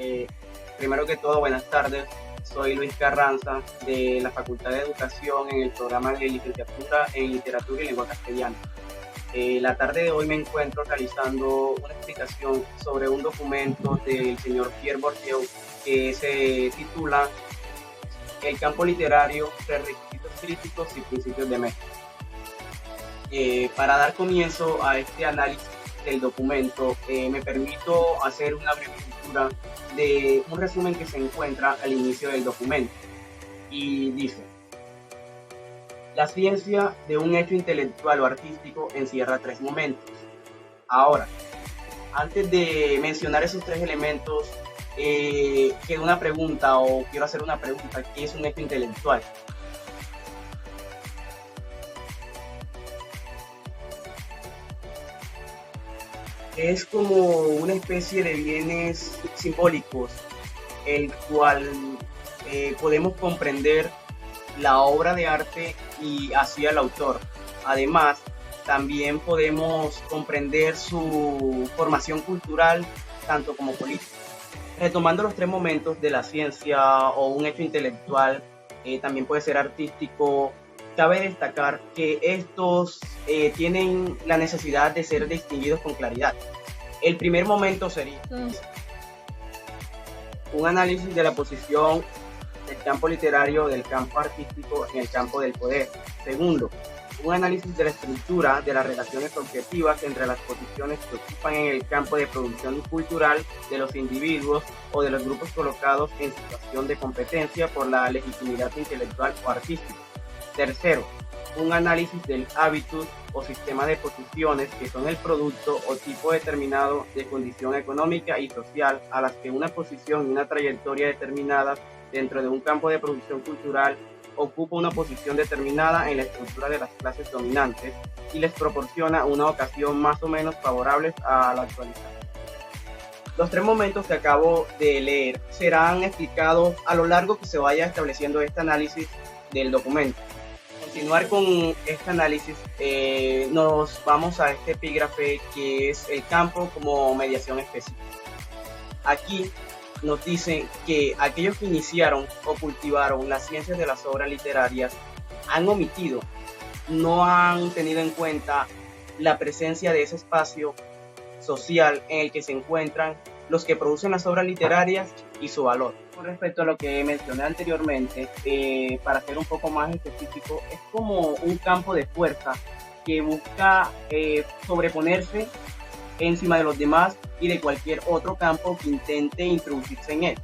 Eh, Primero que todo, buenas tardes. Soy Luis Carranza de la Facultad de Educación en el programa de licenciatura en Literatura y Lengua Castellana. La tarde de hoy me encuentro realizando una explicación sobre un documento del señor Pierre Bourdieu que se titula El campo literario, prerequisitos críticos y principios de México. Para dar comienzo a este análisis del documento, me permito hacer una breve lectura de un resumen que se encuentra al inicio del documento. Y dice: la ciencia de un hecho intelectual o artístico encierra tres momentos. Ahora, antes de mencionar esos tres elementos, quiero hacer una pregunta: ¿qué es un hecho intelectual? Es como una especie de bienes simbólicos, el cual podemos comprender la obra de arte y así al autor. Además, también podemos comprender su formación cultural, tanto como política. Retomando los tres momentos de la ciencia o un hecho intelectual, también puede ser artístico, cabe destacar que estos tienen la necesidad de ser distinguidos con claridad. El primer momento sería un análisis de la posición del campo literario, del campo artístico en el campo del poder. Segundo, un análisis de la estructura de las relaciones objetivas entre las posiciones que ocupan en el campo de producción cultural de los individuos o de los grupos colocados en situación de competencia por la legitimidad intelectual o artística. Tercero, un análisis del hábitus o sistema de posiciones que son el producto o tipo determinado de condición económica y social a las que una posición y una trayectoria determinadas dentro de un campo de producción cultural ocupa una posición determinada en la estructura de las clases dominantes y les proporciona una ocasión más o menos favorable a la actualización. Los tres momentos que acabo de leer serán explicados a lo largo que se vaya estableciendo este análisis del documento. Continuar con este análisis, nos vamos a este epígrafe que es el campo como mediación específica. Aquí nos dicen que aquellos que iniciaron o cultivaron las ciencias de las obras literarias han omitido, no han tenido en cuenta la presencia de ese espacio social en el que se encuentran los que producen las obras literarias y su valor. Con respecto a lo que mencioné anteriormente, para ser un poco más específico, es como un campo de fuerza que busca sobreponerse encima de los demás y de cualquier otro campo que intente introducirse en él.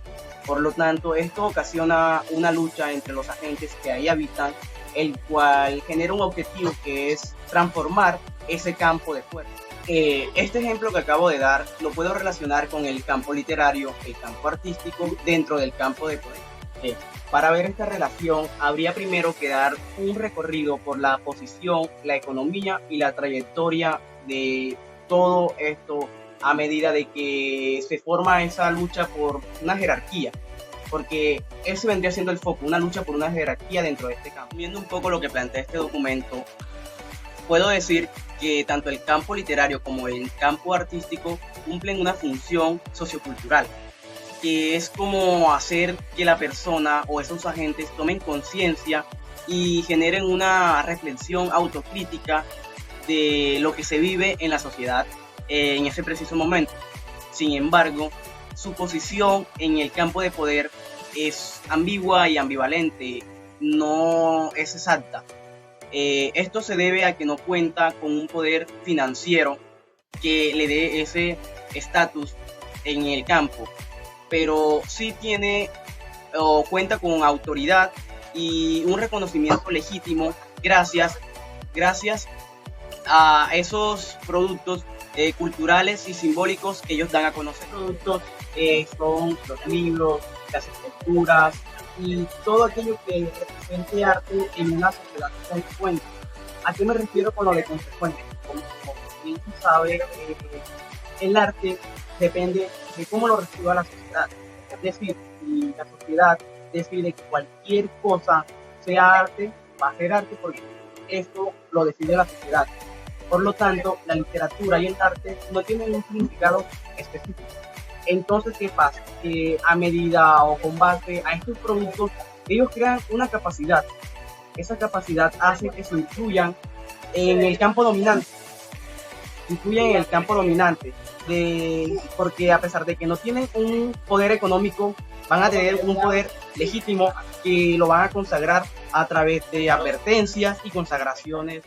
Por lo tanto, esto ocasiona una lucha entre los agentes que ahí habitan, el cual genera un objetivo que es transformar ese campo de fuerza. Este ejemplo que acabo de dar lo puedo relacionar con el campo literario, el campo artístico, dentro del campo de poder. Para ver esta relación, habría primero que dar un recorrido por la posición, la economía y la trayectoria de todo esto a medida de que se forma esa lucha por una jerarquía, porque ese vendría siendo el foco, una lucha por una jerarquía dentro de este campo. Viendo un poco lo que plantea este documento, puedo decir que tanto el campo literario como el campo artístico cumplen una función sociocultural, que es como hacer que la persona o esos agentes tomen conciencia y generen una reflexión autocrítica de lo que se vive en la sociedad en ese preciso momento. Sin embargo, su posición en el campo de poder es ambigua y ambivalente, no es exacta. Esto se debe a que no cuenta con un poder financiero que le dé ese estatus en el campo, pero sí tiene o cuenta con autoridad y un reconocimiento legítimo gracias a esos productos culturales y simbólicos que ellos dan a conocer. Productos son los libros, las esculturas y todo aquello que represente arte en una sociedad consecuente. ¿A qué me refiero con lo de consecuente? Como bien se sabe, el arte depende de cómo lo reciba la sociedad. Es decir, si la sociedad decide que cualquier cosa sea arte, va a ser arte porque esto lo decide la sociedad. Por lo tanto, la literatura y el arte no tienen un significado específico. Entonces, ¿qué pasa? Que a medida o con base a estos productos, ellos crean una capacidad. Esa capacidad hace que se incluyan en el campo dominante. Influyen en el campo dominante. Porque a pesar de que no tienen un poder económico, van a tener un poder legítimo que lo van a consagrar a través de advertencias y consagraciones